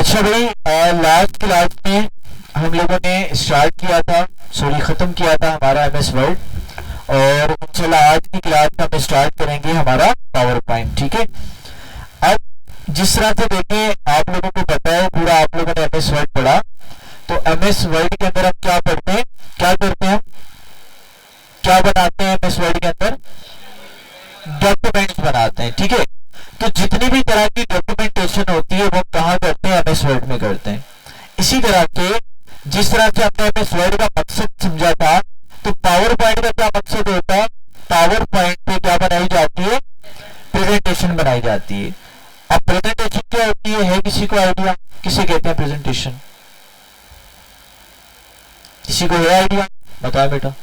अच्छा भाई, last class में हम लोगों ने स्टार्ट किया था, सॉरी खत्म किया था हमारा एमएस वर्ड। और इंशाल्लाह आज की क्लास में हम स्टार्ट करेंगे हमारा पावर पॉइंट। ठीक है, अब जिस तरह से देखें, आप लोगों को पता है पूरा, आप लोगों ने एमएस वर्ड पढ़ा, तो एमएस वर्ड के अंदर हम क्या पढ़ते हैं, क्या करते हैं, हम क्या बनाते हैं एमएस वर्ड के अंदर, डॉक्यूमेंट्स बनाते हैं। ठीक है, तो जितनी भी तरह की डॉक्यूमेंटेशन होती है वो कहाँ करते हैं, एमएस वर्ड में करते हैं। इसी तरह के जिस तरह से हमने एमएस वर्ड का मकसद समझा था, तो पावर पॉइंट का क्या मकसद होता है, पावर पॉइंट पे क्या बनाई जाती है, प्रेजेंटेशन बनाई जाती है। अब प्रेजेंटेशन क्या होती है किसी को आइडिया, किसे कहते हैं प्रेजेंटेशन, किसी को है आइडिया, बताओ बेटा।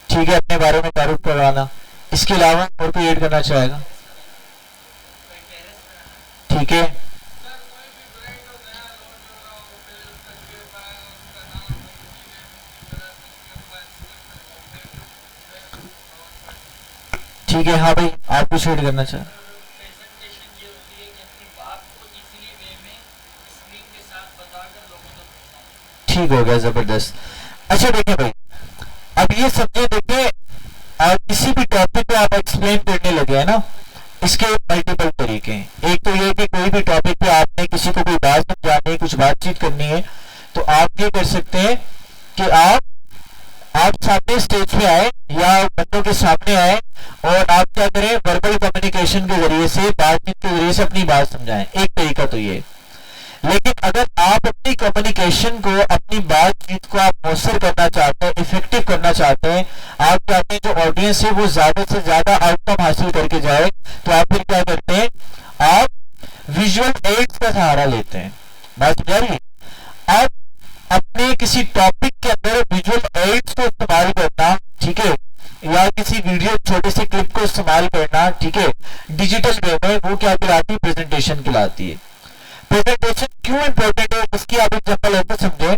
ठीक है, अपने बारे में तारुफ करवाना, इसके अलावा और कोई ऐड करना चाहेगा? ठीक है, ठीक है, हाँ भाई आप कुछ ऐड करना चाहें? ठीक हो गया, जबरदस्त। अच्छा देखिए भाई, अब ये समझे, देखिए किसी भी टॉपिक पे आप एक्सप्लेन करने लगे हैं ना, इसके मल्टीपल तरीके हैं। एक तो ये कि कोई भी टॉपिक पे आपने किसी को कोई बात समझानी है, कुछ बातचीत करनी है, तो आप ये कर सकते हैं कि आप सामने स्टेज पे आए या बच्चों के सामने आए और आप क्या करें, वर्बल कम्युनिकेशन के जरिए से, बातचीत के जरिए से अपनी बात समझाएं। एक तरीका तो ये। लेकिन अगर आप अपनी कम्युनिकेशन को, अपनी बातचीत को आप मौसर करना चाहते हैं, इफेक्टिव करना चाहते हैं, आप चाहते हैं जो ऑडियंस है वो ज्यादा से ज्यादा आउटकम हासिल करके जाए, तो आप फिर क्या करते हैं, आप विजुअल एड्स का सहारा लेते हैं। बात समझ आ रही है? आप अपने किसी टॉपिक के अंदर विजुअल एड्स को इस्तेमाल करना, ठीक है, या किसी वीडियो छोटे से क्लिप को इस्तेमाल करना, ठीक है, डिजिटल वे में, वो क्या कहलाती है, प्रेजेंटेशन कहलाती है। प्रेजेंटेशन क्यों इंपॉर्टेंट है, इसकी आप एग्जांपल ऐसे समझे।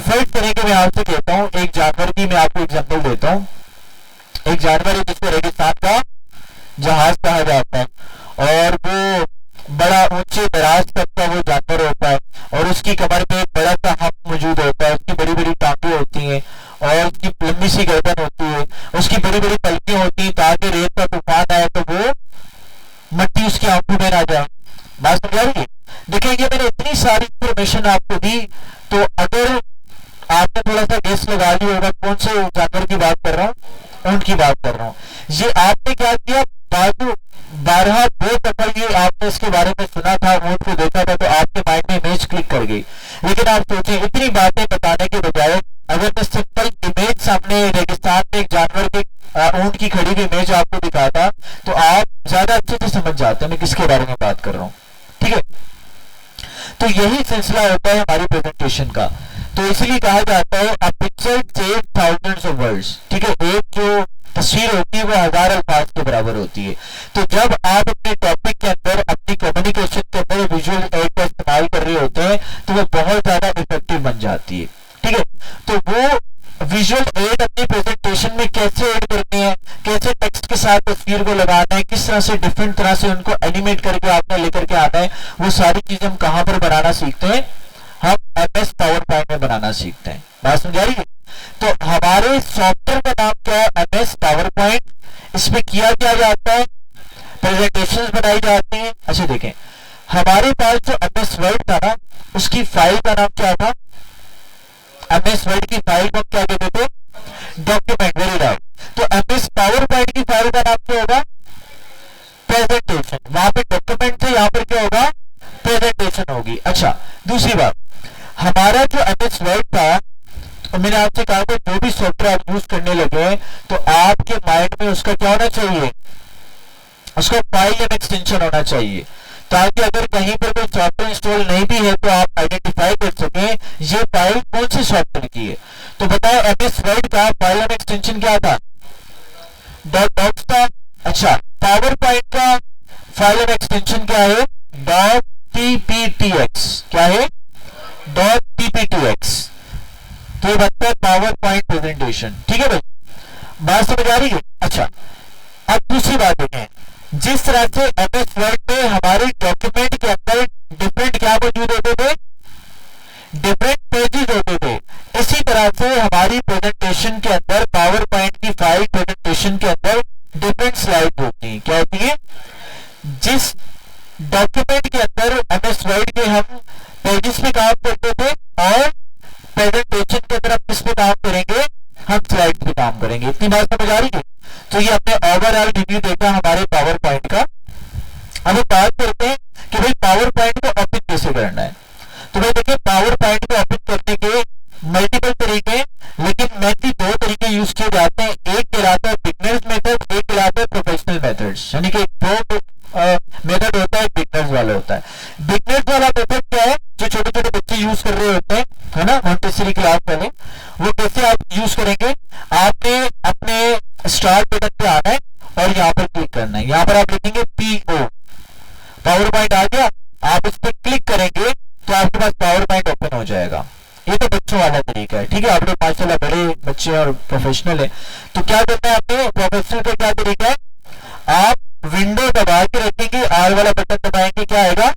फर्स्ट तरीके में आपसे कहता हूं, एक जानवर की मैं आपको एग्जांपल देता हूं। एक जानवर है जिसको रेगिस्तान का जहाज कहा जाता है, और वो बड़ा ऊंचे दराज तक का वो जानवर होता है, और उसकी कमर पे एक बड़ा सा हब मौजूद होता है, उसकी बड़ी बड़ी टांगे होती हैं, और उसकी लंबी सी गर्दन होती है, उसकी बड़ी बड़ी पलकें होती हैं, ताकि रेत का तूफान आए तो वो मट्टी उसकी आंखों में ना जाए। बात समझ आ रही है? देखिए, ये मैंने इतनी सारी इंफॉर्मेशन आपको दी, तो अगर आपने थोड़ा सा गेस लगा लिया होगा कौन से जानवर की बात कर रहा हूँ, ऊंट की बात कर रहा हूँ। ये आपने क्या किया, बाजू 2 दफा ये आपने इसके बारे में सुना था, ऊंट को देखा था, तो आपके माइंड में इमेज क्लिक कर गई। लेकिन आप सोचें, इतनी बातें बताने के बजाय अगर मैं सिंपल इमेज सामने रेगिस्तान में एक जानवर के, ऊंट की खड़ी हुई इमेज आपको दिखाता, तो आप ज्यादा अच्छे से समझ जाते हैं मैं किसके बारे में बात कर रहा हूँ। ठीक है, तो यही सिलसिला होता है हमारी प्रेजेंटेशन का। तो इसलिए कहा जाता है a picture saves thousands of words. ठीक है, एक जो तस्वीर होती है वो 1000 अल्फाज के बराबर होती है। तो जब आप अपने टॉपिक के अंदर, अपनी कम्युनिकेशन के अंदर विजुअल एड का इस्तेमाल कर रहे होते हैं, तो वो बहुत ज्यादा इफेक्टिव बन जाती है। ठीक है, तो वो विजुअल एड अपनी प्रेजेंटेशन में कैसे ऐड करनी है, कैसे टेक्स्ट के साथ तस्वीर को लगाना है, किस तरह से डिफरेंट तरह से उनको एनिमेट करके आपने लेकर के आना है, वो सारी चीजें हम कहां पर बनाना सीखते हैं, हम एमएस पावर पॉइंट में बनाना सीखते हैं। बात समझ आ रही है? तो हमारे सॉफ्टवेयर का नाम क्या है, एमएस पावर पॉइंट। इसमें किया क्या जाता है, प्रेजेंटेशन बनाई जाती है। अच्छा देखें, हमारे पास जो एमएस वर्ड था ना, उसकी फाइल का नाम क्या था, एमएस वर्ड की फाइल को क्या कहते थे, डॉक्यूमेंट। Very right. तो एमएस पावर पॉइंट की फाइल का नाम क्या होगा, प्रेजेंटेशन। वहां पे डॉक्यूमेंट थे, यहां पर क्या होगा, प्रेजेंटेशन होगी। अच्छा, दूसरी बात, हमारा जो एमएस वर्ड था, तो मैंने आपसे कहा था जो भी सॉफ्टवेयर आप यूज करने लगे, तो आपके माइंड में उसका क्या होना चाहिए, उसका फाइल नेम एक्सटेंशन होना चाहिए, ताकि अगर कहीं पर कोई सॉफ्टवेयर इंस्टॉल नहीं भी है तो आप आइडेंटिफाई कर सकें ये फाइल कौन से सॉफ्टवेयर की है। तो बताओ, एमएस वर्ड का फाइल नेम एक्सटेंशन क्या था, डॉक्स था। अच्छा, पावर पॉइंट का फाइल नेम एक्सटेंशन क्या है, .pptx। क्या है, .pptx। तो ये बनता है पावर पॉइंट प्रेजेंटेशन। ठीक है भाई, बात समझ आ रही है? अच्छा, अब दूसरी बात देखें, जिस तरह से एमएस वर्ड में हमारे डॉक्यूमेंट के अंदर डिफरेंट क्या मौजूद होते थे, डिफरेंट पेजेस होते थे, इसी तरह से हमारी प्रेजेंटेशन के अंदर, पावर पॉइंट की फाइल प्रेजेंटेशन के अंदर डिफरेंट स्लाइड होती हैं। क्या होती है? जिस डॉक्यूमेंट के अंदर एमएस वर्ड के हम पेजेस पे काम करते थे और प्रेजेंटेशन के अंदर हम किस पे काम करेंगे, हम स्लाइड पे काम करेंगे। इतनी बात समझ आ रही है? तो ये अपने ओवरऑल रिव्यू देखा हमारे पावर पॉइंट का। अब हम बात करते हैं कि भाई पावर पॉइंट को ओपन कैसे करना है। तो भाई देखिए, पावर पॉइंट को ओपन करने के मल्टीपल तरीके, लेकिन मेनली दो तरीके यूज किए जाते हैं। एक कहलाता है बिगनर्स मेथड, एक कहलाता है प्रोफेशनल मेथड्स। यानी कि दो मेथड होता है, बिगनर्स वाला होता है। बिगनर्स वाला मेथड क्या है? जो छोटे छोटे बच्चे यूज कर रहे होते हैं, है ना, मॉन्टेसरी क्लास वाले, वो कैसे आप यूज करेंगे? आपने अपने स्टार्ट बटन पे आना है और यहाँ पर क्लिक करना है। यहाँ पर आप लिखेंगे PO, पावर पॉइंट आ गया। आप इस पर क्लिक करेंगे तो आपके पास पावर पॉइंट ओपन हो जाएगा। ये तो बच्चों वाला तरीका है, ठीक है। आप लोग माशाल्लाह बड़े बच्चे और प्रोफेशनल है, तो क्या करना है आपने? प्रोफेशनल का क्या तरीका है? आप विंडो दबा के रखेंगे, R वाला बटन दबाएंगे, क्या आएगा?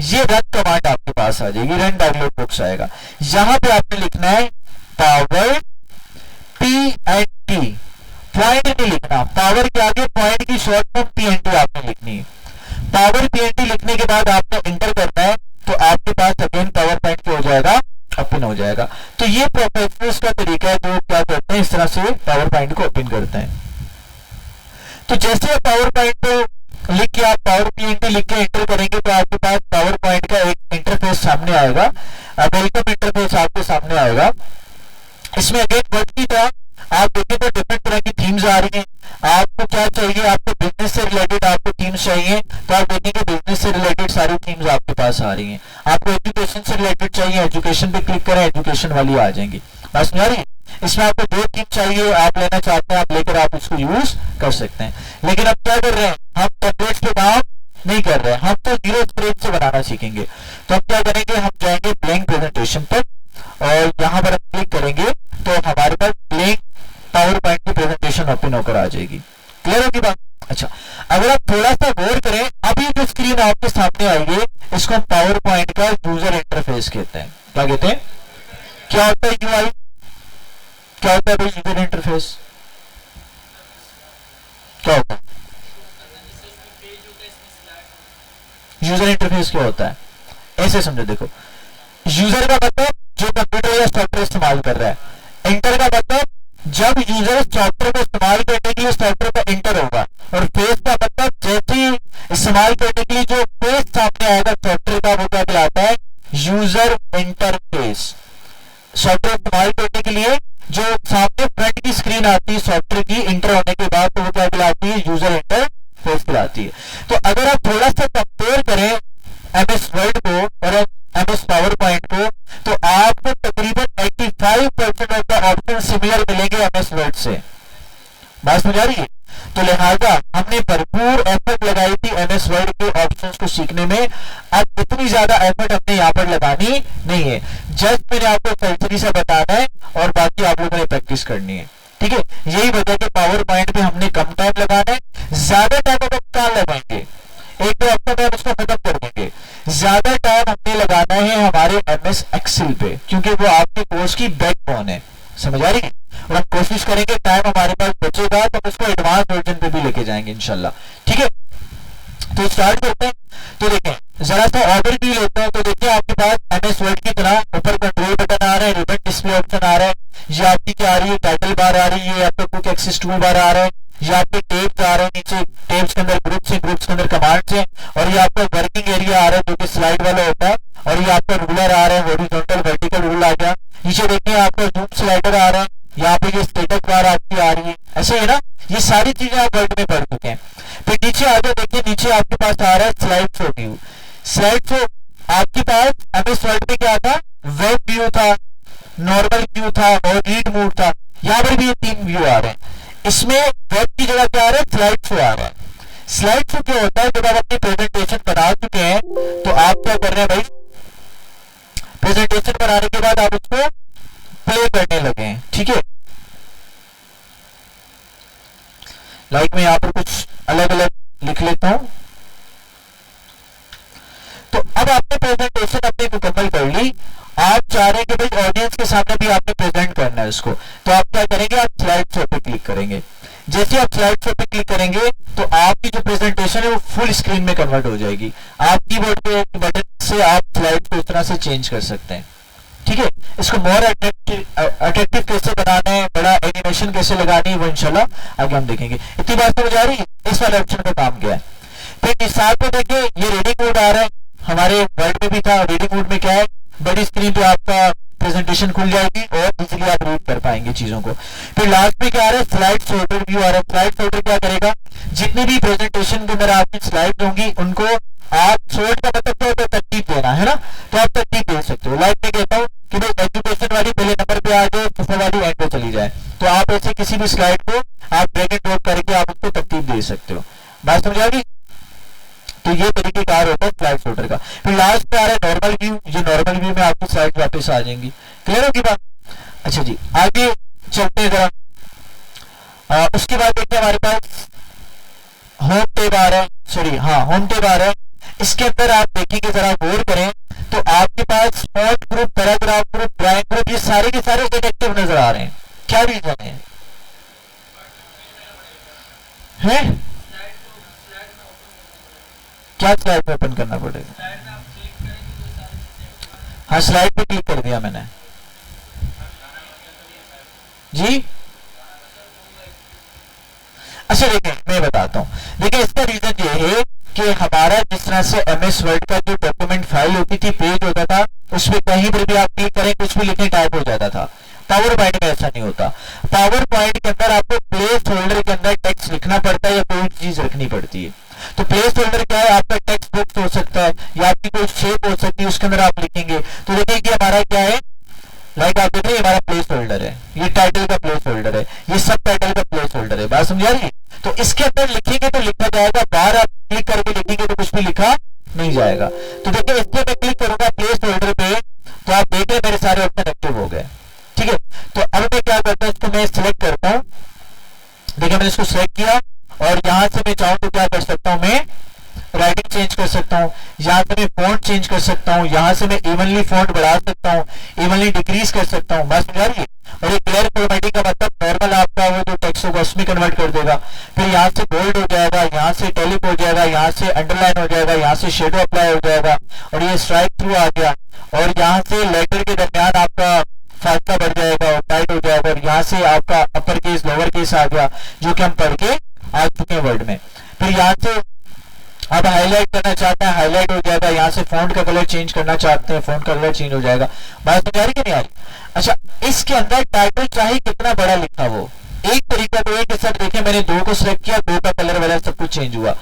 ये रन कमांड आपके पास आ जाएगी, रन डाउनलोड बुक्स आएगा। यहां पे आपने लिखना है पावर PNT, पॉइंट नहीं लिखना। पावर के आगे पॉइंट की शॉर्ट फॉर्म PNT आपने लिखनी है। पावर PNT लिखने के बाद आपने इंटर करना है, तो आपके पास अगेन पावर पॉइंट क्या हो जाएगा? ओपन हो जाएगा। तो ये प्रोफेशनल्स का तरीका है, जो क्या करते हैं, इस तरह से पावर पॉइंट को ओपन करते हैं। तो जैसे पावर पॉइंट को लिख के आप पावर PNT लिख के इंटर करेंगे, तो आपके पास पावर पॉइंट का एक इंटरफेस सामने आएगा, वेलकम इंटरफेस आपके सामने आएगा। इसमें अगेन वर्ड की तरह आप देखें तो डिफरेंट तरह की थीम्स आ रही हैं। आपको क्या चाहिए? आपको बिजनेस से रिलेटेड आपको थीम्स चाहिए, तो आप देखेंगे बिजनेस से रिलेटेड सारी थीम्स आपके पास आ रही हैं। आपको एजुकेशन से रिलेटेड चाहिए, एजुकेशन पे क्लिक करें, एजुकेशन वाली आ जाएंगी। बस नहीं आ रही? इसमें आपको दो थीम चाहिए, आप लेना चाहते हैं, आप लेकर आप इसको यूज कर सकते हैं। लेकिन अब क्या कर रहे हैं, हम टेम्पलेट्स पे काम नहीं कर रहे हैं, हम तो जीरो स्क्रेच से बनाना सीखेंगे। तो हम क्या करेंगे, हम जाएंगे ब्लैंक प्रेजेंटेशन पर और यहाँ पर हम क्लिक करेंगे तो हमारे पास ब्लैंक पावर पॉइंट की प्रेजेंटेशन ओपन होकर आ जाएगी। क्लियर होगी बात? अच्छा, अगर आप थोड़ा सा गौर करें, अभी जो स्क्रीन आपके सामने आई है, इसको हम पावर पॉइंट का यूजर इंटरफेस कहते हैं। क्या कहते हैं? क्या होता है UI? क्या होता है भाई यूजर इंटरफेस? क्या होता है यूजर इंटरफेस? क्या होता है? ऐसे समझो, देखो, यूजर का मतलब जो कंप्यूटर या सॉफ्टवेयर इस्तेमाल कर रहा है। इंटर का मतलब जब यूजर सॉफ्टवेयर को इस्तेमाल करने के लिए सॉफ्टवेयर का इंटर होगा। और फेस का मतलब जैसे ही इस्तेमाल करने के लिए जो फेस सामने आएगा सॉफ्टवेयर का, वो क्या कहलाता है? User interface. सॉफ्टवेयर इस्तेमाल करने के लिए जो सामने फ्रंट की स्क्रीन आती है सॉफ्टवेयर की इंटर होने के बाद, तो वो क्या कहलाती है? यूजर इंटरफेस कहलाती है। तो अगर आप थोड़ा सा कंपेयर करें MS वर्ड को और MS पावर पॉइंट को, तो आपको तकरीबन 85% ऑफ द ऑप्शन सिमिलर मिलेंगे MS वर्ड से। बात समझ आ रही है? तो लिहाजा हमने भरपूर एफर्ट लगाई थी MS वर्ड के ऑप्शंस को सीखने में। अब इतनी ज्यादा एफर्ट हमने यहाँ पर लगानी नहीं है, जस्ट मैंने आपको सरसरी से बताना है और बाकी आप लोगों ने प्रैक्टिस करनी है। ठीक है, यही वजह है पावर पॉइंट पे हमने कम टाइम लगाना है। ज्यादा टाइम अब कहाँ लगाएंगे, एक दो हफ्ते में हम इसको खत्म कर देंगे। ज्यादा टाइम हमने लगाना है हमारे MS एक्सेल पे, क्योंकि वो आपके कोर्स की बैकबोन है। समझ आ रही है? और हम कोशिश करेंगे टाइम हमारे पास बचेगा तो हम इसको एडवांस वर्जन पे भी लेके जाएंगे इंशाल्लाह। ठीक है, तो स्टार्ट करते हैं। तो देखें, जरा सा ओवरव्यू लेते हैं। तो देखिए, आपके पास MS वर्ड की तरह ऊपर कंट्रोल बटन आ रहा है, रिबन डिस्प्ले ऑप्शन आ रहा है, ये आपकी क्या आ रही है? टाइटल बार आ रही है, आपका क्विक एक्सेस टूल बार आ रहा है, ये आपके टेब्स आ रहे हैं, नीचे टेब्स के अंदर ग्रुप्स हैं, ग्रुप्स के अंदर कमांड्स हैं, और ये आपका वर्किंग एरिया आ रहा है जो कि स्लाइड वाला होता है, और ये आपका रूलर आ रहा है, हॉरिजॉन्टल वर्टिकल रूल आ गया। नीचे देखिए आपका जूम स्लाइडर आ रहा है, यहाँ पे ये स्टेटस बार आपकी आ रही है। ऐसे है ना, ये सारी चीजें आप वर्ड में पढ़ चुके हैं। फिर नीचे आ जाओ, देखिए नीचे आपके पास आ रहा है slide show view. Slide show आपके पास MS वर्ड में क्या था? वेब व्यू था, नॉर्मल व्यू था और रीड मोड था। यहाँ पर भी ये तीन व्यू आ रहे हैं। इसमें वेब की जगह क्या आ रहा है? स्लाइड शो आ रहा है। स्लाइड शो क्या होता है? जब आप अपनी प्रेजेंटेशन बना चुके हैं तो आप क्या कर रहे हैं भाई? प्रेजेंटेशन बनाने के बाद आप उसको प्ले करने लगे हैं। ठीक है, लाइक मैं यहाँ पर कुछ अलग अलग लिख लेता हूं। तो अब आपने प्रेजेंटेशन अपनी मुकम्मल कर ली, आप चाह रहे हैं कि भाई ऑडियंस के सामने भी आपने प्रेजेंट करना है उसको, तो आप क्या करेंगे, आप स्लाइड शो पे क्लिक करेंगे। जैसे आप स्लाइड शो पे क्लिक करेंगे तो आपकी जो प्रेजेंटेशन है वो फुल स्क्रीन में कन्वर्ट हो जाएगी। आप कीबोर्ड के बटन से आप स्लाइड को इस तरह से चेंज कर सकते हैं। ठीक है, इसको मोर अट्रैक्टिव कैसे बनाना है, बड़ा एनिमेशन कैसे लगानी है, वो इंशाल्लाह आगे हम देखेंगे। इतनी बात समझ आ रही है? इस वाले ऑप्शन पे काम किया है। फिर मिसाल पे देखिए ये रीडिंग मोड आ रहा है, हमारे वर्ड में भी था। रीडिंग मोड में क्या है, बड़ी स्क्रीन पे आपका प्रेजेंटेशन खुल जाएगी और इजीली आप रीड कर पाएंगे चीजों को। फिर लास्ट में क्या आ रहा है, स्लाइड सोल्डर व्यू आ रहा है। स्लाइड सोल्डर क्या करेगा, जितनी भी प्रेजेंटेशन के अंदर आपकी स्लाइड होंगी उनको आप सोल्ड का मतलब क्या होता है, तरतीब देना है ना, तो आप तरतीब दे सकते हो। लाइक मैं कहता हूँ कि भाई एजुकेशन वाली पहले नंबर पे आ जाए, सफर वाली एंड पे चली जाए, तो आप ऐसे किसी भी स्लाइड को आप ड्रैग एंड ड्रॉप करके आप उसको तरतीब दे सकते हो। बात समझ आ गई? तो ये तरीकेकार होता है स्लाइड सोल्डर का। फिर लास्ट पे आ रहा है नॉर्मल व्यू, ये नॉर्मल व्यू में आपकी स्लाइड वापस आ जाएंगी। क्लियर होगी बात? अच्छा जी, आगे चलते हैं जरा। उसके बाद देखिए हमारे पास होम टैब आ रहा है, सॉरी हाँ होम टैब आ रहा है। इसके अंदर आप देखेंगे, जरा गौर करें तो आपके पास font group, paragraph group, drawing group, ये सारे के सारे इनएक्टिव नजर आ रहे हैं। क्या रीजन है? क्या स्लाइड पे ओपन करना पड़ेगा? हाँ स्लाइड पे क्लिक कर दिया मैंने जी। अच्छा देखिए मैं बताता हूँ, देखिए इसका रीजन ये है कि हमारा जिस तरह से एमएस वर्ड का जो डॉक्यूमेंट फाइल होती थी, पेज होता था, उसमें कहीं पर भी आप क्लिक करें कुछ भी लिखने टाइप हो जाता था। पावर पॉइंट में ऐसा नहीं होता। पावर पॉइंट के अंदर आपको प्लेस होल्डर के अंदर टेक्स्ट लिखना पड़ता है या कोई चीज रखनी पड़ती है। तो प्लेस होल्डर क्या है, आपका टेक्स्ट बॉक्स हो सकता है या आपकी कोई शेप हो सकती है, उसके अंदर आप लिखेंगे। तो देखिए कि हमारा क्या है, लाइक आप देख रहे हैं हमारा प्लेस होल्डर है, ये टाइटल का प्लेस होल्डर है, ये सब टाइटल का प्लेस होल्डर है। बात समझा रही है? तो इसके अंदर लिखेंगे तो लिखा जाएगा, बाहर आप क्लिक करके लिखेंगे तो कुछ भी लिखा नहीं जाएगा। तो देखिए इस पे मैं क्लिक करूंगा प्लेस होल्डर पे, तो आप देख रहे हैं मेरे सारे ऑप्शन एक्टिव हो गए। ठीक है, तो अब मैं क्या करता हूँ, इसको मैं सिलेक्ट करता हूँ। देखिए मैंने इसको सिलेक्ट किया और यहां से मैं चाहूं तो क्या कर सकता हूं, मैं राइटिंग चेंज कर सकता हूं, यहां से मैं फॉन्ट चेंज कर सकता हूं, यहां से मैं इवनली फॉन्ट बढ़ा सकता हूं, इवनली डिक्रीज कर सकता हूं। बस समझ आ रही है? और ये क्लियर फॉर्मेटिंग का मतलब नॉर्मल आपका वो जो टेक्स्ट होगा उसमें कन्वर्ट कर देगा। फिर यहाँ से बोल्ड हो जाएगा, यहाँ से टैलिक हो जाएगा, यहाँ से अंडरलाइन हो जाएगा, यहाँ से शेडो अप्लाई हो जाएगा और ये स्ट्राइक थ्रू आ गया। और यहाँ से लेटर के दरमियान आपका फासला बढ़ जाएगा और टाइट हो जाएगा और यहाँ से आपका अपर केस लोअर केस आ गया, जो कि हम पढ़ के आ चुके हैं वर्ड में। फिर यहाँ से आप हाईलाइट करना चाहते हैं, हाईलाइट हो जाएगा, यहाँ से फॉन्ट का कलर चेंज करना चाहते हैं, फॉन्ट का कलर चेंज हो जाएगा। बात समझ आ रही कि नहीं आ रही? अच्छा, इसके अंदर टाइटल चाहे कितना बड़ा लिखा वो, एक तरीका तो एक सर देखिए मैंने दो को सिलेक्ट किया, दो का कलर वाला सब कुछ चेंज हुआ।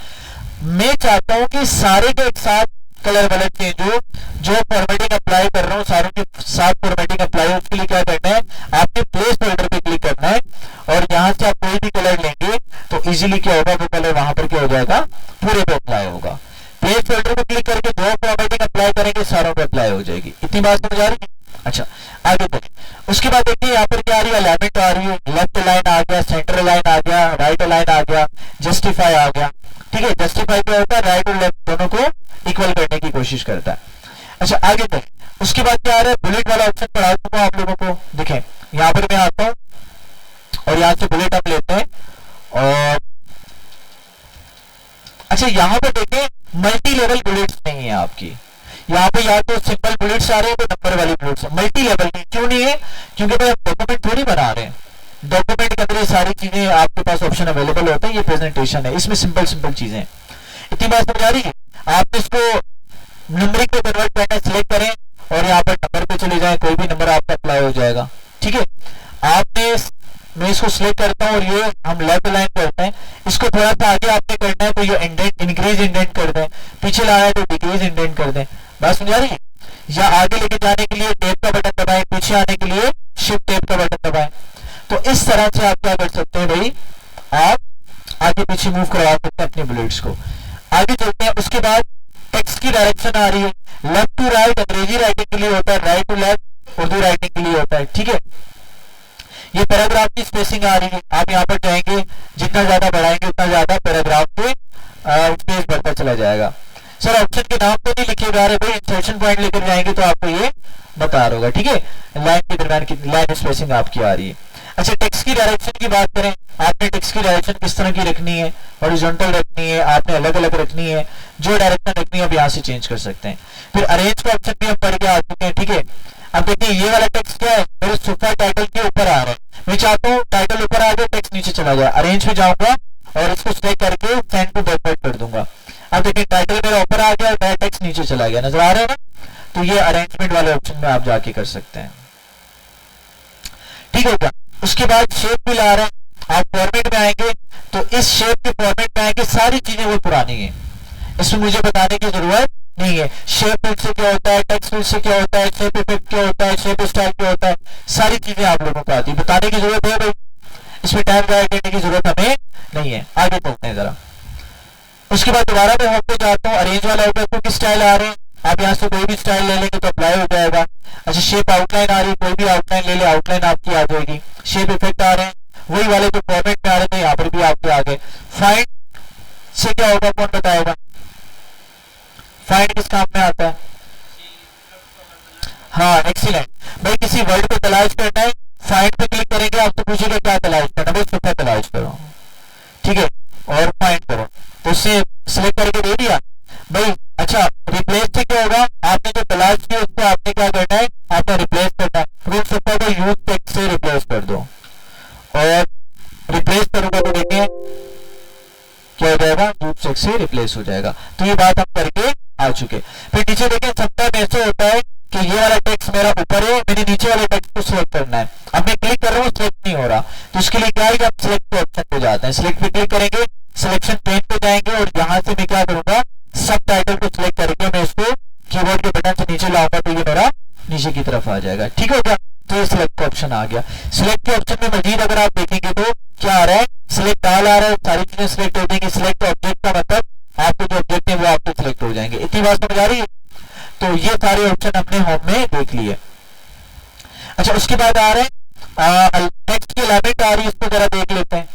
मैं चाहता हूं कि सारे के एक साथ कलर वाला चेंज हो, जो फॉर्मेटिंग अप्लाई कर रहा हूँ सारों के साथ फॉर्मेटिंग अप्लाई हो। उसके लिए क्या करना है, आपने प्लेस होल्डर पे क्लिक करना है और यहां से आप कोई भी कलर लेंगे तो इजीली क्या होगा, वो कलर वहां पर क्या हो जाएगा, पूरे पे अप्लाई होगा। प्लेस होल्डर पे क्लिक करके जो फॉर्मेटिंग अप्लाई करेंगे सारों पे अप्लाई हो जाएगी। इतनी बात समझ आ रही है? अच्छा आगे बढ़े। उसके बाद देखिए यहाँ पर क्या आ रही है, अलाइनमेंट आ रही है, लेफ्ट अलाइन आ गया, सेंटर अलाइन आ गया, राइट अलाइन आ गया, जस्टिफाई आ गया। ठीक है, जस्टिफाई क्या होता है, राइट और लेफ्ट दोनों को इक्वल करने की कोशिश करता है। अच्छा आगे बढ़े। उसके बाद क्या आ रहा है, बुलेट वाला ऑप्शन पढ़ा चुका हूं आप लोगों को। देखें यहाँ पर मैं आता हूं और यहाँ से बुलेट आप लेते हैं और अच्छा यहाँ पर देखें मल्टी लेवल बुलेट्स नहीं है आपकी, यहाँ पे या तो सिंपल बुलेट्स आ रहे हैं तो नंबर वाली बुलेट्स, मल्टी लेवल की क्यों नहीं है, क्योंकि भाई आप डॉक्यूमेंट थोड़ी बना रहे हैं। डॉक्यूमेंट के अंदर ये सारी चीजें आपके पास ऑप्शन अवेलेबल होते हैं, ये प्रेजेंटेशन है, इसमें सिंपल सिंपल चीजें हैं। इतनी बात समझ आ रही है? आप इसको नंबरिंग पे कन्वर्ट करना, सिलेक्ट करें और यहाँ पर नंबर पे चले जाएं, कोई भी नंबर आपका अप्लाई हो जाएगा। ठीक है, आपने मैं इसको सिलेक्ट करता हूँ और ये हम लेफ्ट लाइन करते हैं। इसको थोड़ा सा आगे आपने करना है तो ये इंडेंट इंक्रीज इंडेंट कर दें, पीछे लाना है तो डिक्रीज इंडेंट कर दें। बात समझ आ रही है? या आगे लेके जाने के लिए टैब का बटन दबाएं, पीछे आने के लिए शिफ्ट टैब का बटन दबाएं। तो इस तरह से आप क्या कर सकते हैं भाई, आप आगे पीछे मूव करवा सकते हैं अपने बुलेट्स को। आगे चलते हैं। उसके बाद टेक्स्ट की डायरेक्शन आ रही है, left to right Angrezi writing के लिए होता है, right to left Urdu writing के लिए होता है। ठीक है, ये पैराग्राफ की स्पेसिंग आ रही है, आप यहाँ पर जाएंगे, जितना ज्यादा बढ़ाएंगे उतना ज्यादा पैराग्राफ के स्पेस बढ़ता चला जाएगा। सर ऑप्शन के नाम पे नहीं लिखे जा रहे भाई, इंसर्शन पॉइंट लेकर जाएंगे तो आपको ये बता रहा होगा, ठीक है। लाइन के दरम्यान की लाइन स्पेसिंग आपकी आ रही है। अच्छा टेक्स्ट की डायरेक्शन की बात करें, आपने टेक्स्ट की डायरेक्शन किस तरह की रखनी है, हॉरिजॉन्टल रखनी है, आपने अलग अलग रखनी है, जो डायरेक्शन रखनी है आप यहाँ से चेंज कर सकते हैं। फिर अरेंज का ऑप्शन भी हम पढ़ के आ चुके हैं, ठीक है। अब देखिए ये वाला टेक्स्ट क्या है, मेरे सोफा टाइटल के ऊपर आ रहा है, मैं चाहता हूँ टाइटल ऊपर आ जाए टेक्स्ट नीचे चला जाए, अरेंज में जाऊंगा और इसको सिलेक्ट करके सेंड टू बैकवर्ड कर दूंगा। अब देखिए टाइटल मेरा ऊपर आ गया और मेरा टेक्स्ट नीचे चला गया, नजर आ रहा है ना। तो ये अरेंजमेंट वाले ऑप्शन में आप जाके कर सकते हैं, ठीक होगा। उसके बाद शेप भी ला रहे हैं, आप फॉर्मेट में आएंगे तो इस शेप के फॉर्मेट में आएंगे, सारी चीजें वो पुरानी है, इसमें मुझे बताने की जरूरत नहीं है। शेप फिल से क्या होता है, टेक्स्ट फिल से क्या होता है, शेप इफेक्ट क्या होता है, शेप स्टाइल क्या होता है, सारी चीजें आप लोगों को आती है, बताने की जरूरत है भाई, इसमें टाइम जाया करने की जरूरत हमें नहीं है। आगे चलते हैं जरा। उसके बाद दोबारा मैं होम पे जाता हूँ, अरेंज वाला होगा, क्योंकि स्टाइल आ रहे हैं, आप यहाँ से कोई भी स्टाइल ले लेंगे तो अप्लाई हो जाएगा। अच्छा शेप आउटलाइन आ रही है, कोई भी आउटलाइन ले ले, आउटलाइन आपकी आ जाएगी। शेप इफेक्ट आ रहे हैं, वही वाले जो फॉर्मेट में आ रहे थे यहाँ पर भी आपके आ गए। फाइंड से क्या होगा, कौन बताएगा, फाइंड किस काम में आता है? हाँ एक्सीलेंट भाई, किसी वर्ड को तलाश करना है, फाइंड पे क्लिक करेंगे, आपसे पूछेगा क्या तलाश करना, भाई सोफा तलाश करो, ठीक है, और फाइंड करो, तो उससे सिलेक्ट करके दे दिया भाई। अच्छा रिप्लेस से क्या होगा, आपने जो तलाश की उसको आपने क्या करना है, आपने रिप्लेस करना है, तो सोफा को यूज टेक्स्ट से रिप्लेस कर दो, और रिप्लेस करूंगा तो देखिए क्या हो जाएगा, यूज टेक्स्ट से रिप्लेस हो जाएगा। तो ये बात हम करके आ चुके। फिर नीचे देखिए समटाइम ऐसे होता है कि ये वाला टेक्स्ट मेरा ऊपर है, मैंने नीचे वाले टेक्स्ट को सिलेक्ट करना है, अब मैं क्लिक कर रहा हूँ सिलेक्ट नहीं हो रहा, तो उसके लिए क्या है कि आप सिलेक्ट के ऑप्शन पे जाते हैं, सिलेक्ट पे क्लिक करेंगे, सिलेक्शन पेन पे जाएंगे और यहाँ से मैं क्या करूंगा, सब टाइटल को सिलेक्ट करके मैं इसको कीबोर्ड के बटन से नीचे लाऊंगा तो ये मेरा नीचे की तरफ आ जाएगा, ठीक हो गया। तो ये सिलेक्ट का ऑप्शन आ गया। सिलेक्ट के ऑप्शन में मजीद अगर आप देखेंगे तो क्या आ रहा है, सिलेक्ट ऑल आ रहा है, सारी चीजें सिलेक्ट हो जाएंगी। सिलेक्ट ऑब्जेक्ट का मतलब आपके जो ऑब्जेक्ट है वो आपको सिलेक्ट हो जाएंगे, इतनी बात समझ आ रही है। तो ये सारे ऑप्शन हमने होम में देख लिए। अच्छा उसके बाद आ रहे हैं टेक्स्ट की एलिमेंट आ रही है, इसको जरा देख लेते हैं।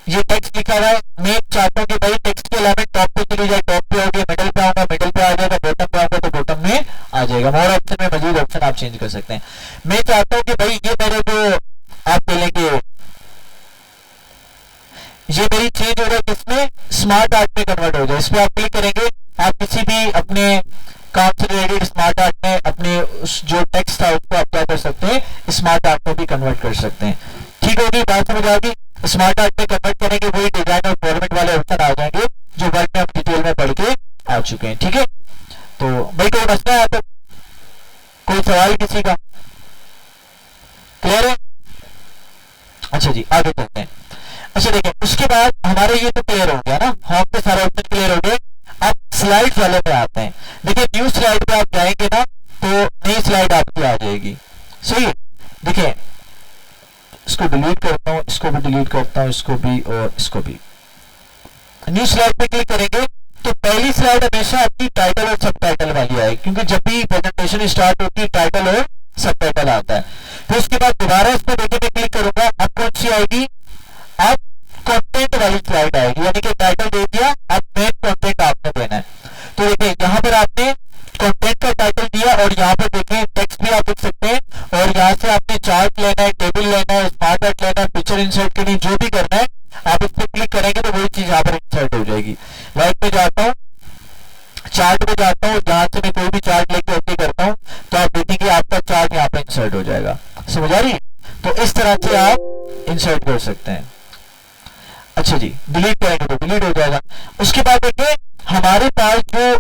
ये टेक्स्ट लिखा हुआ है, मैं चाहता हूँ कि भाई टेक्स्ट के एलिमेंट टॉप पे चली जाए, टॉप पे हो गया, मिडिल पे आऊंगा, मिडिल पे आ जाएगा, बॉटम पे आऊंगा तो बॉटम में आ जाएगा। मोर ऑप्शन में मजीद ऑप्शन आप चेंज कर सकते हैं। मैं चाहता हूँ कि भाई ये मेरे जो आप बोलेंगे ये मेरी चेंज हो जाए, किसमें, स्मार्ट आर्ट में कन्वर्ट हो जाए। इस पर आप क्लिक करेंगे, आप किसी भी अपने काम से रिलेटेड स्मार्ट आर्ट में अपने जो टेक्स्ट था उसको आप क्या कर सकते हैं, स्मार्ट आर्ट में भी कन्वर्ट कर सकते हैं, ठीक होगी, बात समझ आ गई। स्मार्ट आर्ट में कन्वर्ट करेंगे, वही डिजाइन और फॉर्मेट वाले ऑप्शन आ जाएंगे जो वर्ड में हम डिटेल में पढ़ के आ चुके हैं, ठीक है। तो भाई कोई मसला है तो कोई सवाल किसी का, क्लियर है? अच्छा जी आगे चलते हैं। अच्छा देखिए उसके बाद हमारे ये तो क्लियर हो गया ना, होम पे सारे ऑप्शन क्लियर हो गए। अब स्लाइड वाले पे आते हैं। देखिए न्यू स्लाइड पे आप जाएंगे ना तो नई स्लाइड आपकी आ जाएगी, सही है। देखिए इसको डिलीट करता हूँ, इसको भी डिलीट करता हूँ, इसको भी और इसको भी। न्यू स्लाइड पे क्लिक करेंगे तो पहली स्लाइड हमेशा आपकी टाइटल और सब टाइटल वाली आएगी, क्योंकि जब भी प्रेजेंटेशन स्टार्ट होती है टाइटल और सब टाइटल आता है। फिर उसके बाद दोबारा इस पर देखिए मैं क्लिक करूंगा, अब कौन सी आएगी, अब कंटेंट वाली स्लाइड आएगी, यानी कि टाइटल दे दिया, अब मेन कंटेंट आपने देना है। तो देखिए यहाँ पर आपने कंटेंट का टाइटल दिया और यहाँ पर देखिए टेक्स्ट भी आप लिख सकते हैं, और यहाँ से आपने चार्ट लेना है, टेबल लेना है, स्मार्ट आर्ट लेना है, पिक्चर इंसर्ट करनी, जो भी करना है आप इस पर क्लिक करेंगे तो वही चीज यहाँ पर इंसर्ट हो जाएगी। राइट पे जाता हूँ, चार्ट पे जाता हूँ, जहां से मैं कोई भी चार्ट लेके ओके करता हूँ तो आप देखेंगे आपका चार्ट यहाँ पे इंसर्ट हो जाएगा, समझ आ रही है? तो इस तरह से आप इंसर्ट कर सकते हैं। अच्छा जी डिलीट करेंगे तो डिलीट हो जाएगा। उसके बाद देखिए हमारे पास जो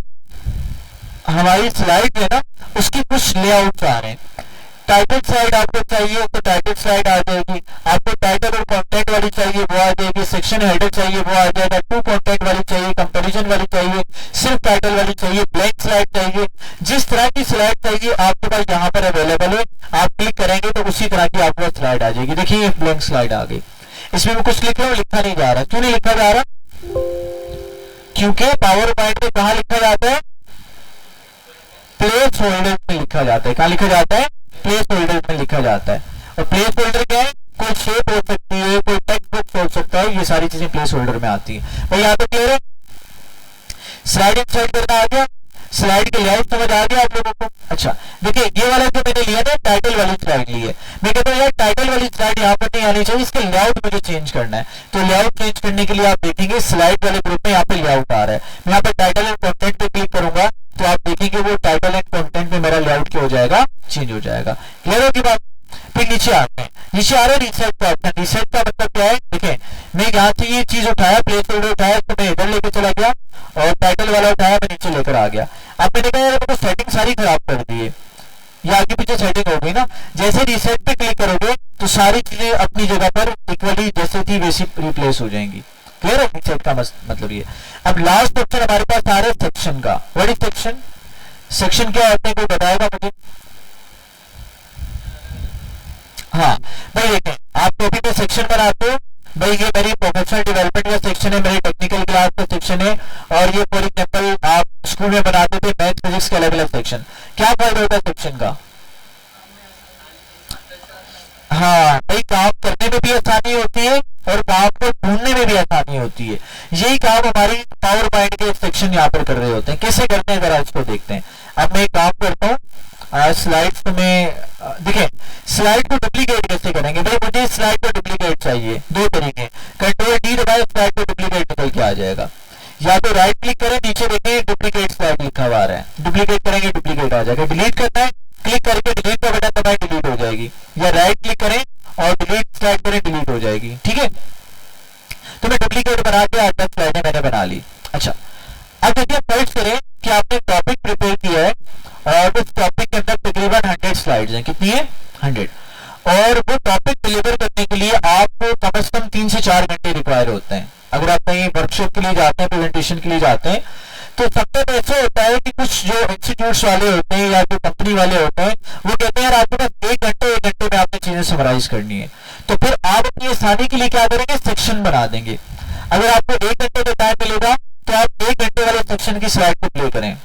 हमारी स्लाइड है ना उसकी कुछ लेआउट आ रहे हैं। टाइटल स्लाइड आपको चाहिए तो टाइटल स्लाइड आ जाएगी, आपको टाइटल और कंटेंट वाली चाहिए वो आ जाएगी, सेक्शन हेडर चाहिए वो आ जाएगा, टू कंटेंट वाली चाहिए, कंपैरिजन वाली चाहिए, सिर्फ टाइटल वाली चाहिए, ब्लैंक स्लाइड चाहिए, जिस तरह की स्लाइड चाहिए आपके पास यहाँ पर अवेलेबल है। आप क्लिक करेंगे तो उसी तरह की आपको स्लाइड आ जाएगी। देखिए ये ब्लैंक स्लाइड आ गई, इसमें मैं कुछ लिख रहा हूँ, लिखा नहीं जा रहा। क्यों नहीं लिखा जा रहा? क्योंकि पावर पॉइंट में कहाँ लिखा जाता है, प्लेस होल्डर में लिखा जाता है। कहाँ लिखा जाता है? प्लेस होल्डर में लिखा जाता है। और प्लेस होल्डर क्या है? कोई शेप हो सकती है, कोई टेक्स्ट बुक हो सकता है, ये सारी चीजें प्लेस होल्डर में आती है। भाई यहाँ पे क्लियर है? स्लाइड इंसर्ट करना आ गया, स्लाइड के लेआउट समझ आ गया आप लोगों को? अच्छा देखिए, ये वाला जो मैंने लिया ना, टाइटल वाली स्लाइड ली है, मैं कहता हूँ यार टाइटल वाली स्लाइड यहाँ पर नहीं आनी चाहिए, इसके लेआउट मुझे चेंज करना है। तो लेआउट चेंज करने के लिए आप देखेंगे स्लाइड वाले ग्रुप में यहाँ पे लेआउट आ रहा है, मैं यहाँ पे टाइटल एंड कंटेंट पे क्लिक करूंगा तो आप देखेंगे वो टाइटल एंड कंटेंट में मेरा लेआउट क्या हो जाएगा, चेंज हो जाएगा। क्लियर होगी बात? फिर नीचे आते हैं, नीचे आ रहा है रीसेट का ऑप्शन। रीसेट का मतलब क्या है? देखिए मैं यहाँ से ये चीज उठाया, प्लेस होल्डर उठाया तो मैं इधर लेके चला गया, और टाइटल वाला उठाया मैं नीचे लेकर आ गया। अब मैंने कहा यार तो सेटिंग सारी खराब कर दी है, ये आगे पीछे सेटिंग हो गई ना। जैसे रीसेट पे क्लिक करोगे तो सारी चीजें अपनी जगह पर इक्वली जैसे थी वैसी रिप्लेस हो जाएंगी। क्लियर है? रीसेट का मतलब ये। अब लास्ट ऑप्शन हमारे पास आ रहा है सेक्शन का। What is section? सेक्शन क्या होता है कोई बताएगा मुझे? हाँ भाई देखें, आप कॉपी पे सेक्शन बनाते हो, भाई ये मेरी प्रोफेशनल डेवलपमेंट का सेक्शन है, मेरी टेक्निकल क्लास का सेक्शन है, और ये फॉर एग्जांपल आप स्कूल में बनाते थे मैथ फिजिक्स के अलग अलग सेक्शन। क्या फायदा होता है सेक्शन का? हाँ भाई, काम करने में भी आसानी होती है और काम को ढूंढने में भी आसानी होती है। यही काम हमारी पावर पॉइंट के सेक्शन यहाँ पर कर रहे होते हैं। कैसे करते हैं जरा इसको देखते हैं। अब मैं एक काम करता हूँ, स्लाइड्स में देखिए स्लाइड को डुप्लीकेट कैसे करेंगे। भाई मुझे स्लाइड को डुप्लीकेट चाहिए, दो तरीके, कंट्रोल डी दबाए स्लाइड को डुप्लीकेट निकल के आ जाएगा, या तो राइट क्लिक करें, नीचे देखिए डुप्लीकेट स्लाइड लिखा हुआ आ रहा है, डुप्लीकेट करेंगे डुप्लीकेट आ जाएगा। डिलीट करना है, क्लिक करके डिलीट का बटन दबाएं, डिलीट हो जाएगी, या राइट क्लिक करें और डिलीट स्लाइड करें, डिलीट हो जाएगी। ठीक है, तो मैं डुप्लीकेट बना के 8-10 स्लाइडें मैंने बना ली। अच्छा अब देखिए फर्स्ट करें कि आपने टॉपिक प्रिपेयर किया है और उस टॉपिक के अंदर तकरीबन 100 स्लाइड्स हैं। कितनी है? 100। और वो टॉपिक डिलीवर करने के लिए आपको कम से कम 3 से 4 घंटे रिक्वायर होते हैं। अगर आप कहीं वर्कशॉप के लिए जाते हैं, प्रेजेंटेशन के लिए जाते हैं, तो सबसे तो ऐसे होता है कि कुछ जो इंस्टीट्यूट्स वाले होते हैं या जो कंपनी वाले होते हैं वो कहते हैं यार आपके पास 1 घंटे में आपने चीजें समराइज करनी है। तो फिर आप अपनी आसानी के लिए क्या करेंगे, सेक्शन बना देंगे। अगर आपको 1 घंटे का टाइम मिलेगा तो आप 1 घंटे वाले सेक्शन की स्लाइड को प्ले करें।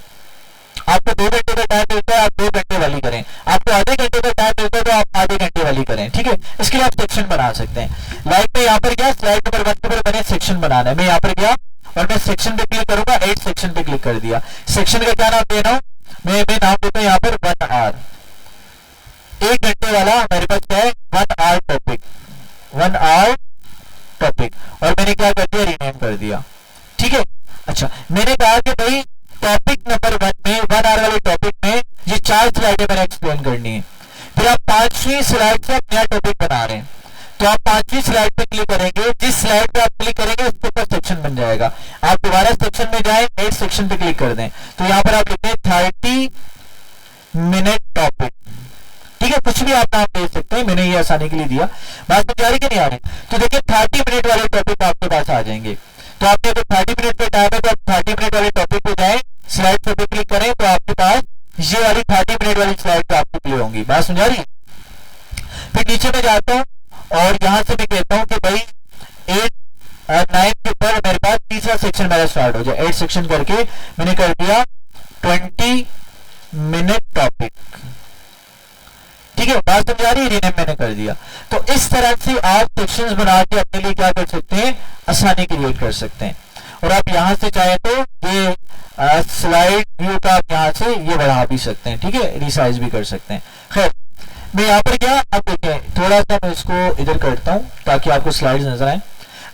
आपको 2 घंटे का टाइम मिलता है, आप 2 घंटे वाली करें। आपको आधे घंटे का टाइम मिलता है तो आप आधे घंटे वाली करें। ठीक है, इसके लिए आप सेक्शन बना सकते हैं। लाइक में यहाँ पर गया, स्लाइड नंबर 1 पर मैंने सेक्शन बनाना है, मैं यहाँ पर गया और मैं सेक्शन पे क्लिक करूंगा, 8 सेक्शन पे क्लिक कर दिया। सेक्शन का क्या नाम देना हूं मैं नाम देता हूं यहाँ पर 1 आवर, 1 घंटे वाला मेरे पास क्या है, 1 आवर टॉपिक, 1 आवर टॉपिक, और मैंने क्या कर दिया, रीनेम कर दिया। ठीक है, अच्छा मैंने कहा कि भाई टॉपिक नंबर 1 में 1 आवर वाले टॉपिक में ये 4 स्लाइडें मैंने एक्सप्लेन करनी है। फिर आप 5वीं स्लाइड से नया टॉपिक बना रहे हैं तो आप 5वीं स्लाइड पे क्लिक करेंगे, जिस स्लाइड पे आप क्लिक करेंगे उसके ऊपर सेक्शन बन जाएगा। आप दोबारा सेक्शन में जाए, 8 सेक्शन पे क्लिक कर दें तो यहाँ पर आप लिखते हैं 30 मिनट टॉपिक। ठीक है, कुछ भी आप नाम दे सकते हैं, मैंने ये आसानी के लिए दिया। बात समझ आ रही कि नहीं आ रही? तो देखिए 30 मिनट वाले टॉपिक आपके पास आ जाएंगे। तो आपने अगर 30 मिनट पे टाइम है तो आप 30 मिनट वाले टॉपिक पे जाएं, स्लाइड पे क्लिक करें तो आपके पास ये वाली 30 मिनट वाली स्लाइड आपको प्ले होंगी। बात समझ आ रही? फिर नीचे में जाता हूँ और यहां से मैं कहता हूं कि भाई 8 और 9 के ऊपर मेरे पास तीसरा सेक्शन मेरा स्टार्ट हो जाए। 8 सेक्शन करके मैंने कर दिया 20 मिनट टॉपिक। ठीक है, बात समझ आ रही है? रीनेम मैंने कर दिया। तो इस तरह से आप सेक्शंस बना के अपने लिए क्या कर सकते हैं, आसानी क्रिएट कर सकते हैं। और आप यहां से चाहे तो ये स्लाइड व्यू का आप यहां से ये बढ़ा भी सकते हैं। ठीक है, रिसाइज भी कर सकते हैं। खैर मैं यहाँ पर गया, अब देखिए थोड़ा सा मैं इसको इधर करता हूँ ताकि आपको स्लाइड्स नजर आए।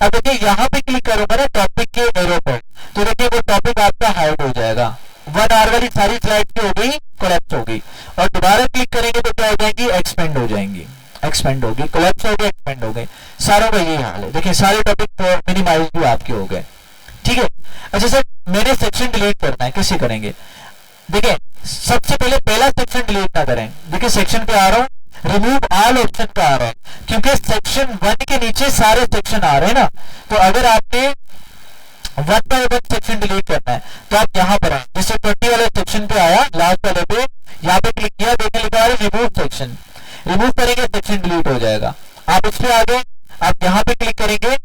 अब देखिए यहाँ पे क्लिक करूंगा ना टॉपिक के एरो पर, तो देखिए वो टॉपिक आपका हाइड हो जाएगा। 1 आवर वाली सारी स्लाइड की हो गई, कोलैप्स हो गई, और दोबारा क्लिक करेंगे तो क्या हो जाएंगी, एक्सपेंड हो जाएंगी, एक्सपेंड होगी, कोलैप्स हो गई, एक्सपेंड हो गई। सारों का यही हाल है। देखिए सारे टॉपिक मिनिमाइज भी आपके हो गए। ठीक है, अच्छा सर मैंने सेक्शन डिलीट करना है, कैसे करेंगे? देखिए सबसे पहले पहला सेक्शन डिलीट ना करें। देखिए सेक्शन पे आ रहा हूं, रिमूव ऑल ऑप्शन पे आ रहा है, क्योंकि सेक्शन 1 के नीचे सारे सेक्शन आ रहे हैं ना। तो अगर आपने 1 बाय 1 सेक्शन डिलीट करना है तो आप यहाँ पर आए, जैसे 20 वाले सेक्शन पे आया, लास्ट वाले पे यहाँ पे क्लिक किया, देखने लिखा है रिमूव सेक्शन, रिमूव करेंगे सेक्शन डिलीट हो जाएगा। आप इस पे आ गए, आप यहाँ पे क्लिक करेंगे,